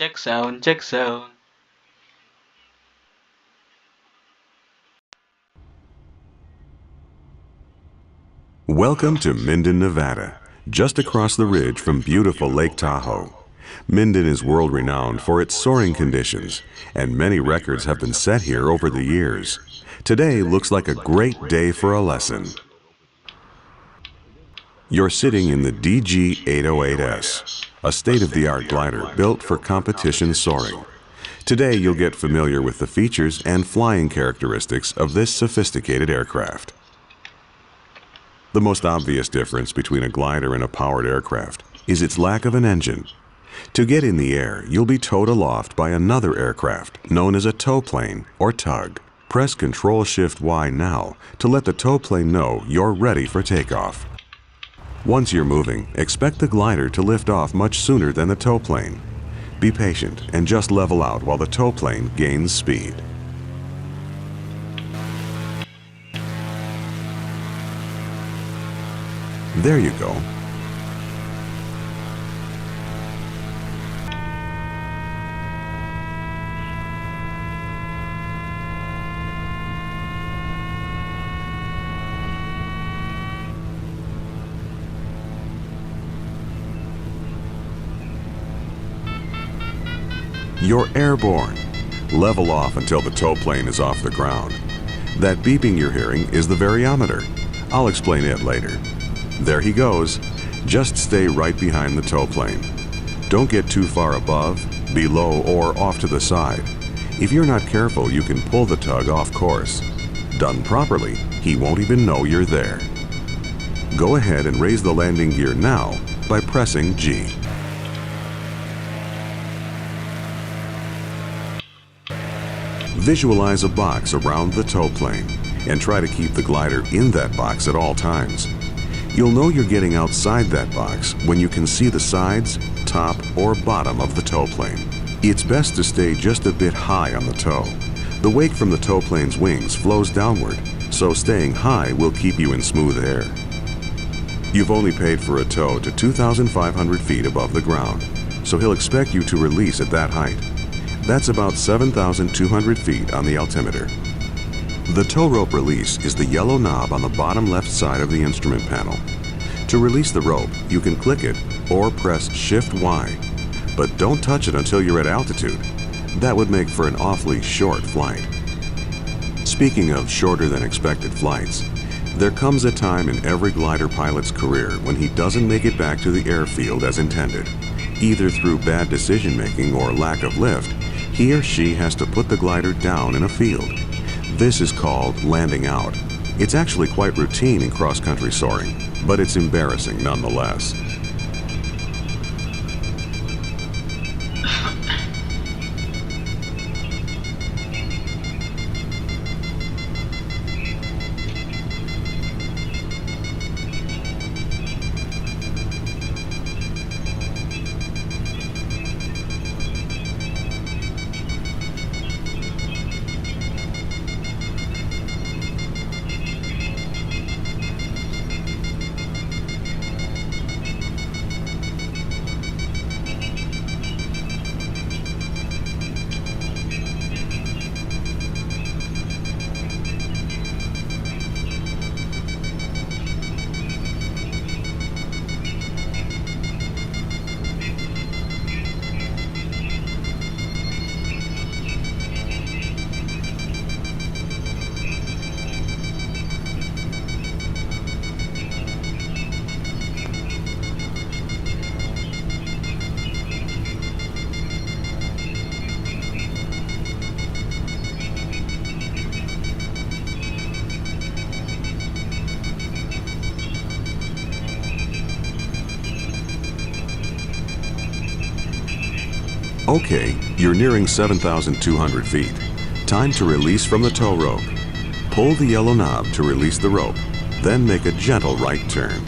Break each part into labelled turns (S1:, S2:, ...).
S1: Check sound, check sound.
S2: Welcome to Minden, Nevada, just across the ridge from beautiful Lake Tahoe. Minden is world-renowned for its soaring conditions, and many records have been set here over the years. Today looks like a great day for a lesson. You're sitting in the DG-808S, a state-of-the-art glider built for competition soaring. Today you'll get familiar with the features and flying characteristics of this sophisticated aircraft. The most obvious difference between a glider and a powered aircraft is its lack of an engine. To get in the air, you'll be towed aloft by another aircraft known as a tow plane or tug. Press Control-Shift-Y now to let the tow plane know you're ready for takeoff. Once you're moving, expect the glider to lift off much sooner than the tow plane. Be patient and just level out while the tow plane gains speed. There you go. You're airborne. Level off until the tow plane is off the ground. That beeping you're hearing is the variometer. I'll explain it later. There he goes. Just stay right behind the tow plane. Don't get too far above, below, or off to the side. If you're not careful, you can pull the tug off course. Done properly, he won't even know you're there. Go ahead and raise the landing gear now by pressing G. Visualize a box around the tow plane and try to keep the glider in that box at all times. You'll know you're getting outside that box when you can see the sides, top, or bottom of the tow plane. It's best to stay just a bit high on the tow. The wake from the tow plane's wings flows downward, so staying high will keep you in smooth air. You've only paid for a tow to 2,500 feet above the ground, so he'll expect you to release at that height. That's about 7,200 feet on the altimeter. The tow rope release is the yellow knob on the bottom left side of the instrument panel. To release the rope, you can click it or press Shift-Y, but don't touch it until you're at altitude. That would make for an awfully short flight. Speaking of shorter than expected flights, there comes a time in every glider pilot's career when he doesn't make it back to the airfield as intended. Either through bad decision-making or lack of lift, he or she has to put the glider down in a field. This is called landing out. It's actually quite routine in cross-country soaring, but it's embarrassing nonetheless. Okay, you're nearing 7,200 feet. Time to release from the tow rope. Pull the yellow knob to release the rope, then make a gentle right turn.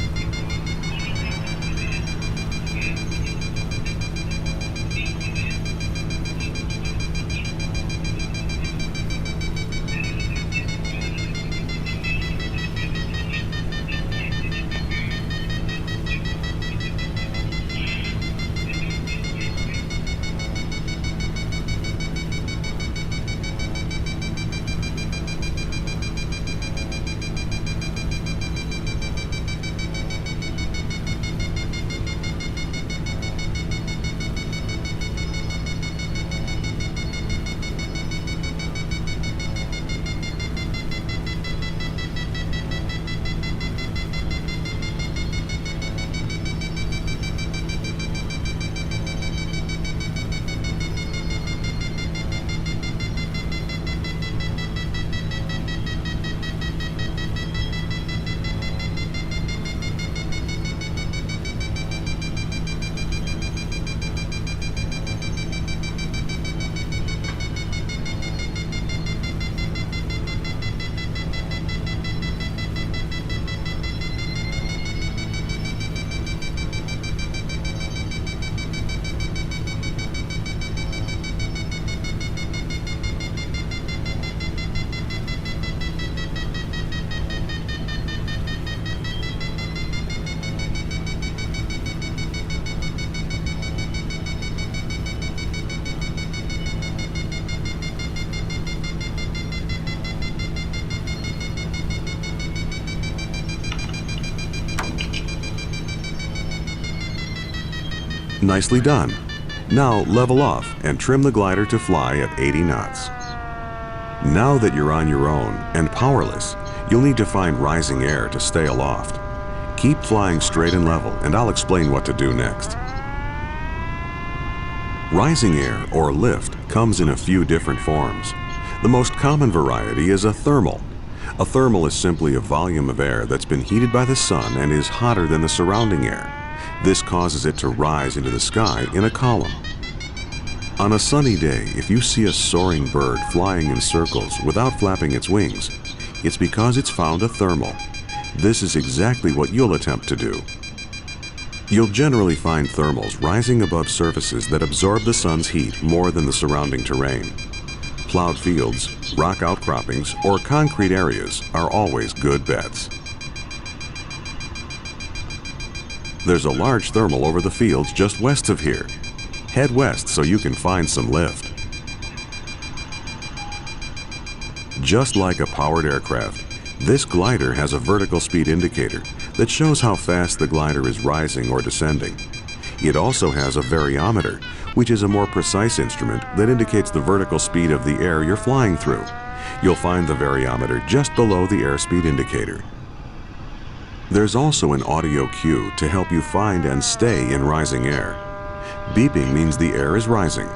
S2: Nicely done. Now level off and trim the glider to fly at 80 knots. Now that you're on your own and powerless, you'll need to find rising air to stay aloft. Keep flying straight and level, and I'll explain what to do next. Rising air, or lift, comes in a few different forms. The most common variety is a thermal. A thermal is simply a volume of air that's been heated by the sun and is hotter than the surrounding air. This causes it to rise into the sky in a column. On a sunny day, if you see a soaring bird flying in circles without flapping its wings, it's because it's found a thermal. This is exactly what you'll attempt to do. You'll generally find thermals rising above surfaces that absorb the sun's heat more than the surrounding terrain. Plowed fields, rock outcroppings, or concrete areas are always good bets. There's a large thermal over the fields just west of here. Head west so you can find some lift. Just like a powered aircraft, this glider has a vertical speed indicator that shows how fast the glider is rising or descending. It also has a variometer, which is a more precise instrument that indicates the vertical speed of the air you're flying through. You'll find the variometer just below the airspeed indicator. There's also an audio cue to help you find and stay in rising air. Beeping means the air is rising.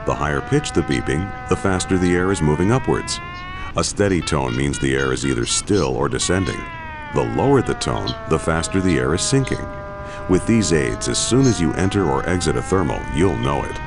S2: The higher pitch the beeping, the faster the air is moving upwards. A steady tone means the air is either still or descending. The lower the tone, the faster the air is sinking. With these aids, as soon as you enter or exit a thermal, you'll know it.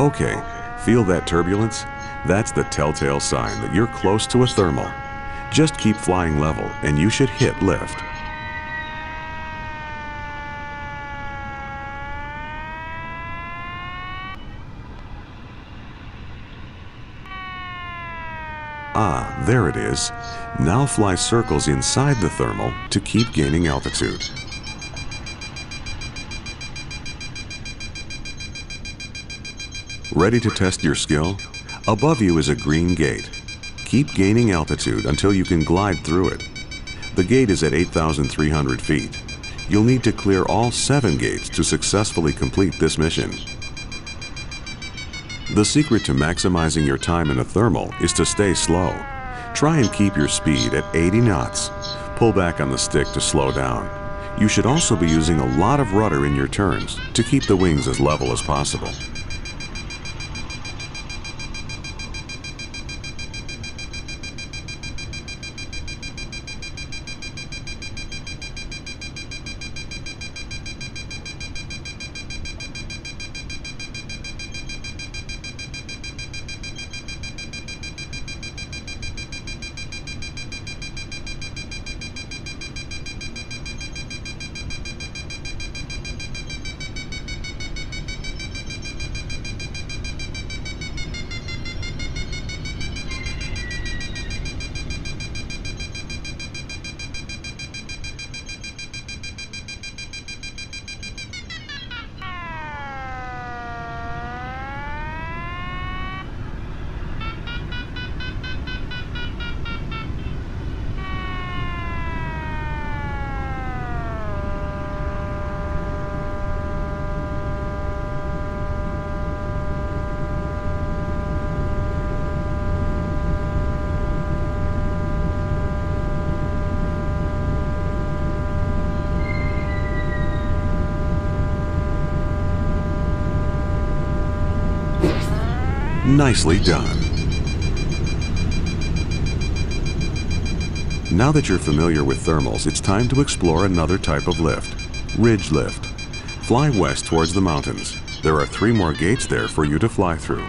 S2: Okay, feel that turbulence? That's the telltale sign that you're close to a thermal. Just keep flying level and you should hit lift. Ah, there it is. Now fly circles inside the thermal to keep gaining altitude. Ready to test your skill? Above you is a green gate. Keep gaining altitude until you can glide through it. The gate is at 8,300 feet. You'll need to clear all 7 gates to successfully complete this mission. The secret to maximizing your time in a thermal is to stay slow. Try and keep your speed at 80 knots. Pull back on the stick to slow down. You should also be using a lot of rudder in your turns to keep the wings as level as possible. Nicely done. Now that you're familiar with thermals, it's time to explore another type of lift, ridge lift. Fly west towards the mountains. There are 3 more gates there for you to fly through.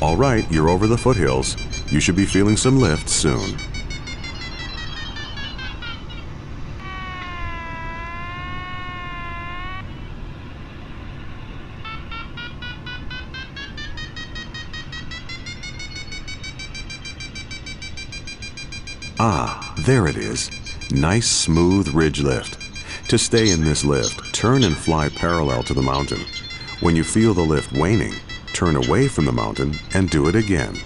S2: All right, you're over the foothills. You should be feeling some lift soon. Ah, there it is. Nice smooth ridge lift. To stay in this lift, turn and fly parallel to the mountain. When you feel the lift waning, turn away from the mountain and do it again.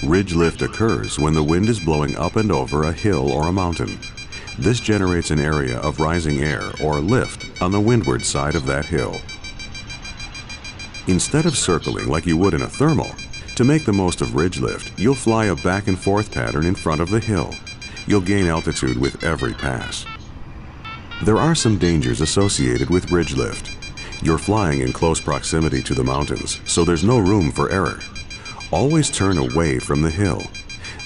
S2: Ridge lift occurs when the wind is blowing up and over a hill or a mountain. This generates an area of rising air or lift on the windward side of that hill. Instead of circling like you would in a thermal, to make the most of ridge lift, you'll fly a back and forth pattern in front of the hill. You'll gain altitude with every pass. There are some dangers associated with ridge lift. You're flying in close proximity to the mountains, so there's no room for error. Always turn away from the hill.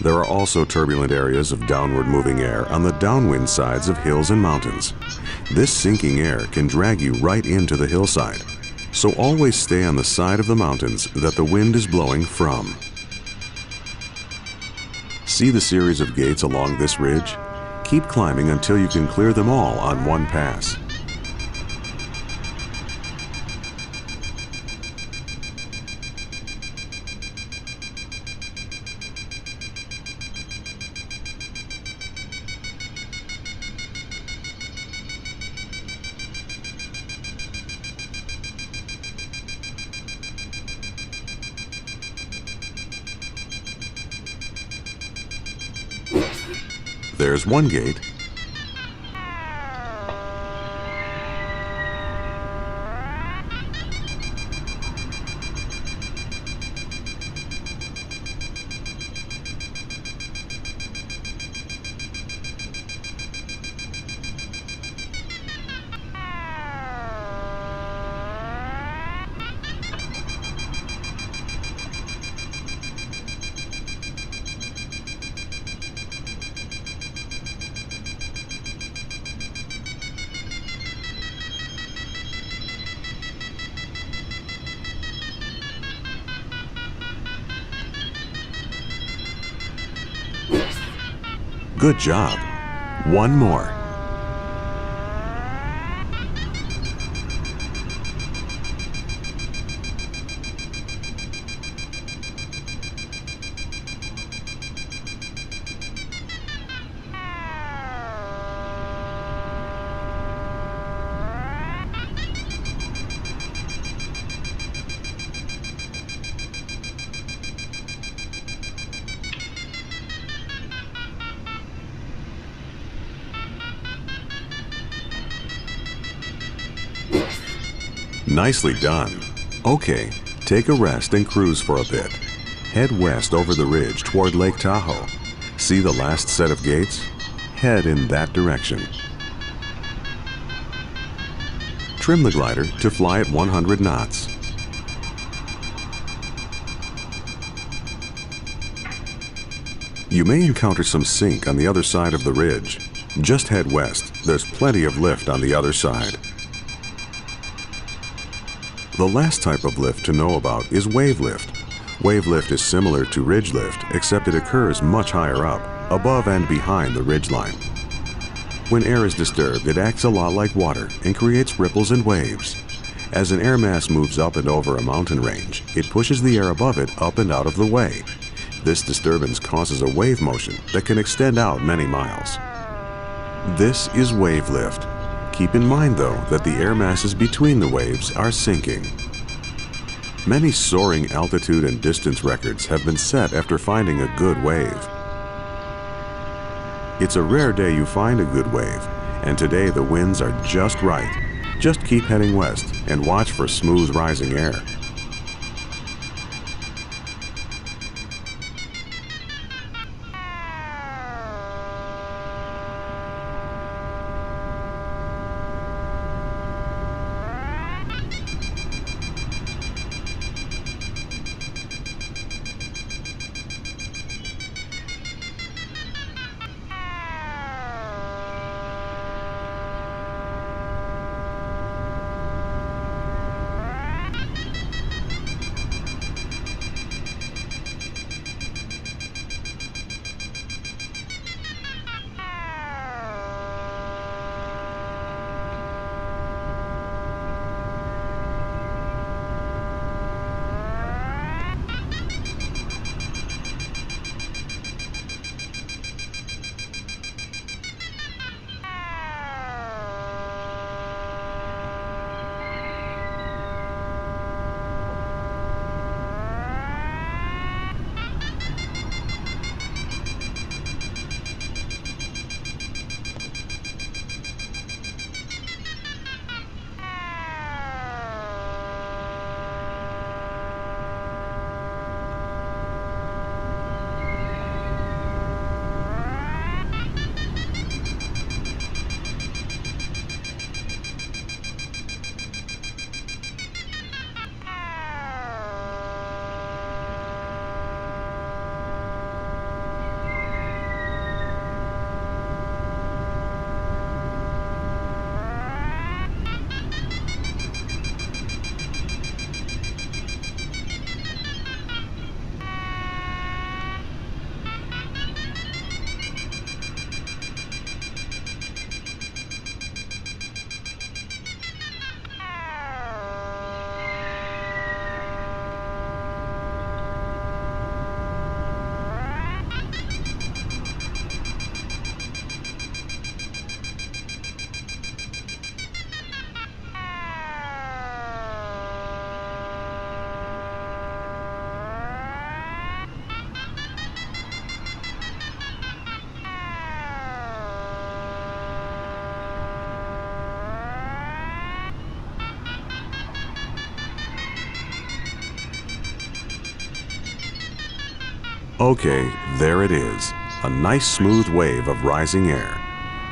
S2: There are also turbulent areas of downward moving air on the downwind sides of hills and mountains. This sinking air can drag you right into the hillside, so always stay on the side of the mountains that the wind is blowing from. See the series of gates along this ridge? Keep climbing until you can clear them all on one pass. There's one gate. Good job. One more. Nicely done. Okay, take a rest and cruise for a bit. Head west over the ridge toward Lake Tahoe. See the last set of gates? Head in that direction. Trim the glider to fly at 100 knots. You may encounter some sink on the other side of the ridge. Just head west. There's plenty of lift on the other side. The last type of lift to know about is wave lift. Wave lift is similar to ridge lift, except it occurs much higher up, above and behind the ridge line. When air is disturbed, it acts a lot like water and creates ripples and waves. As an air mass moves up and over a mountain range, it pushes the air above it up and out of the way. This disturbance causes a wave motion that can extend out many miles. This is wave lift. Keep in mind, though, that the air masses between the waves are sinking. Many soaring altitude and distance records have been set after finding a good wave. It's a rare day you find a good wave, and today the winds are just right. Just keep heading west and watch for smooth rising air. Okay, there it is. A nice smooth wave of rising air.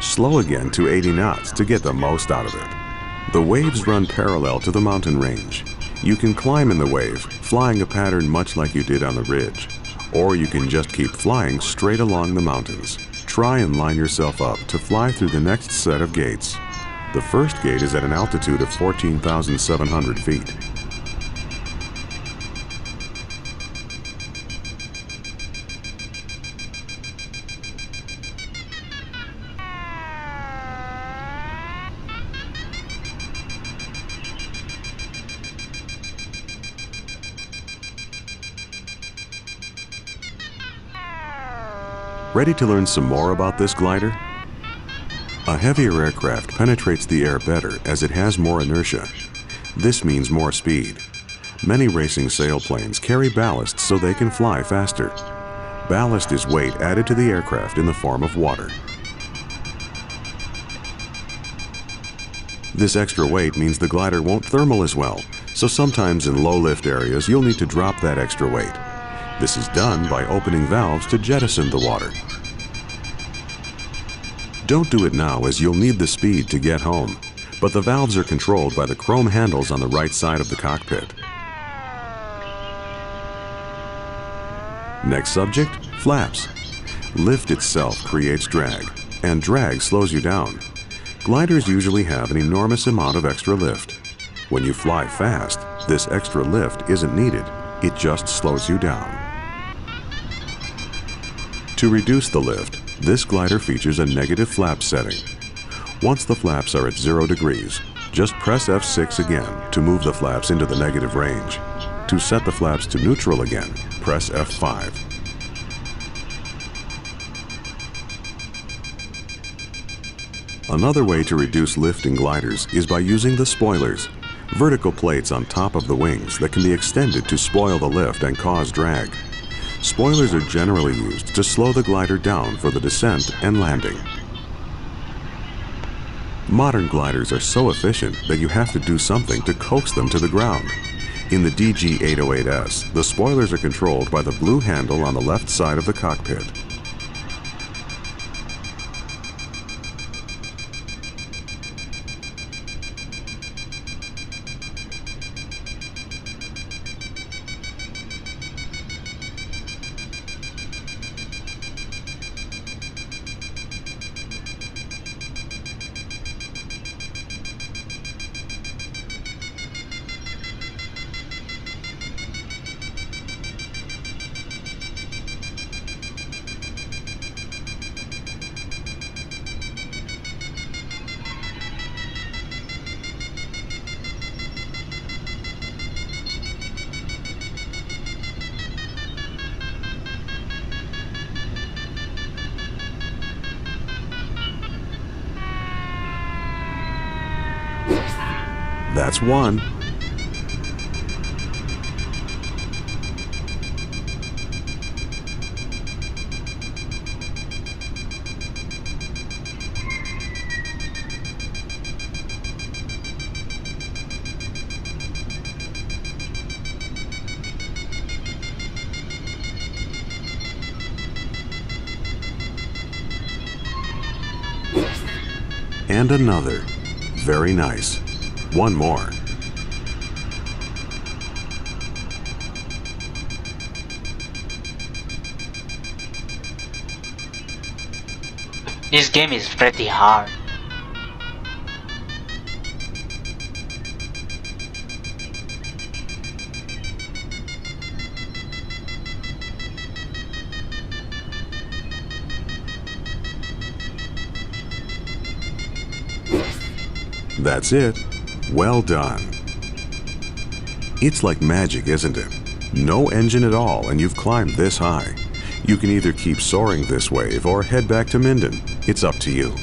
S2: Slow again to 80 knots to get the most out of it. The waves run parallel to the mountain range. You can climb in the wave, flying a pattern much like you did on the ridge. Or you can just keep flying straight along the mountains. Try and line yourself up to fly through the next set of gates. The first gate is at an altitude of 14,700 feet. Ready to learn some more about this glider? A heavier aircraft penetrates the air better as it has more inertia. This means more speed. Many racing sailplanes carry ballast so they can fly faster. Ballast is weight added to the aircraft in the form of water. This extra weight means the glider won't thermal as well, so sometimes in low lift areas you'll need to drop that extra weight. This is done by opening valves to jettison the water. Don't do it now as you'll need the speed to get home, but the valves are controlled by the chrome handles on the right side of the cockpit. Next subject, flaps. Lift itself creates drag, and drag slows you down. Gliders usually have an enormous amount of extra lift. When you fly fast, this extra lift isn't needed, it just slows you down. To reduce the lift, this glider features a negative flap setting. Once the flaps are at 0 degrees, just press F6 again to move the flaps into the negative range. To set the flaps to neutral again, press F5. Another way to reduce lift in gliders is by using the spoilers, vertical plates on top of the wings that can be extended to spoil the lift and cause drag. Spoilers are generally used to slow the glider down for the descent and landing. Modern gliders are so efficient that you have to do something to coax them to the ground. In the DG808S, the spoilers are controlled by the blue handle on the left side of the cockpit. That's one. And another. Very nice. One more.
S1: This game is pretty hard.
S2: That's it. Well done. It's like magic, isn't it? No engine at all and you've climbed this high. You can either keep soaring this wave or head back to Minden. It's up to you.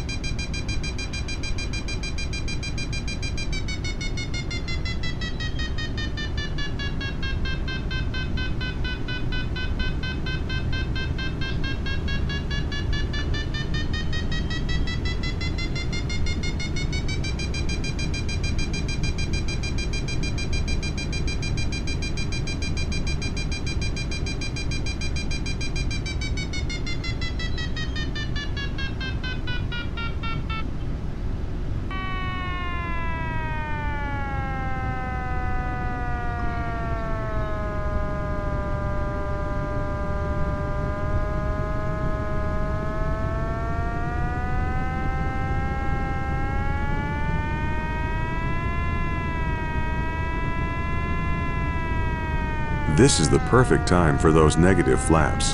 S2: This is the perfect time for those negative flaps.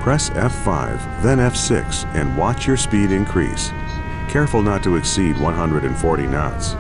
S2: Press F5, then F6, and watch your speed increase. Careful not to exceed 140 knots.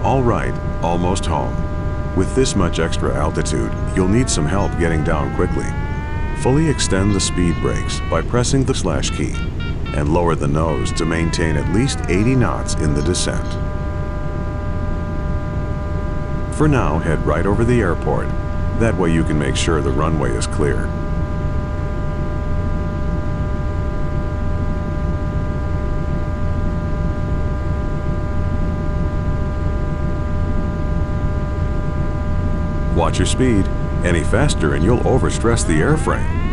S2: All right, almost home. With this much extra altitude, you'll need some help getting down quickly. Fully extend the speed brakes by pressing the slash key and lower the nose to maintain at least 80 knots in the descent. For now, head right over the airport. That way you can make sure the runway is clear. Watch your speed. Any faster and you'll overstress the airframe.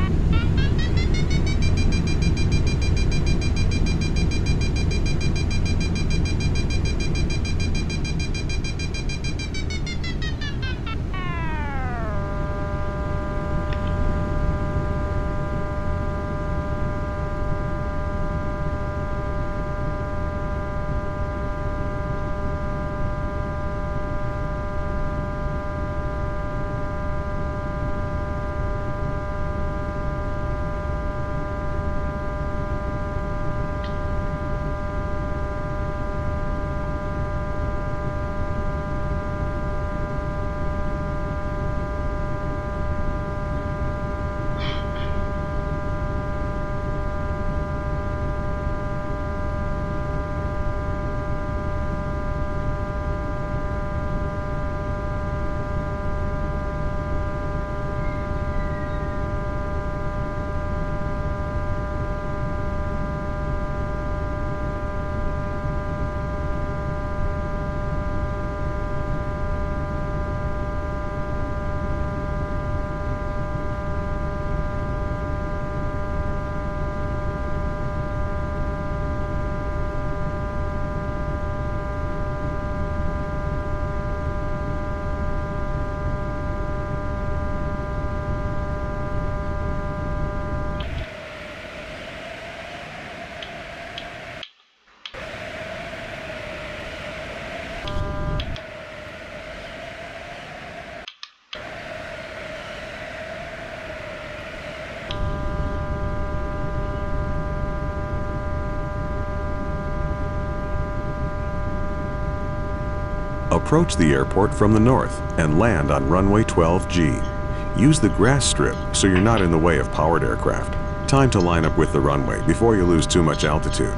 S2: Approach the airport from the north and land on runway 12G. Use the grass strip so you're not in the way of powered aircraft. Time to line up with the runway before you lose too much altitude.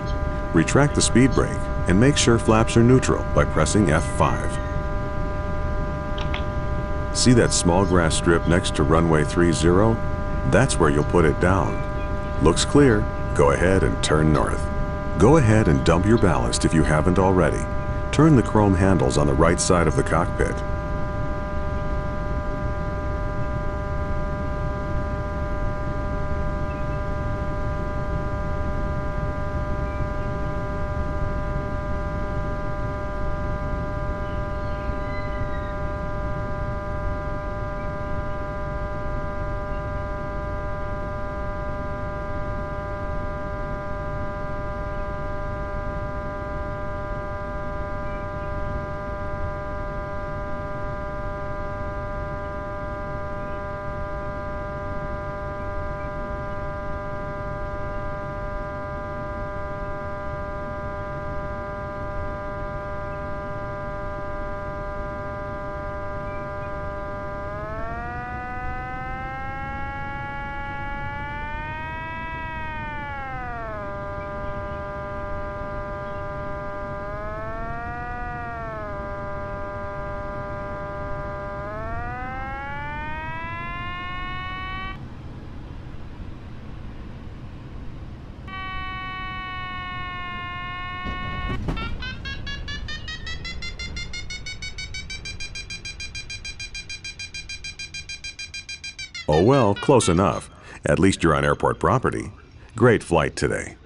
S2: Retract the speed brake and make sure flaps are neutral by pressing F5. See that small grass strip next to runway 30? That's where you'll put it down. Looks clear. Go ahead and turn north. Go ahead and dump your ballast if you haven't already. Turn the chrome handles on the right side of the cockpit. Oh well, close enough. At least you're on airport property. Great flight today.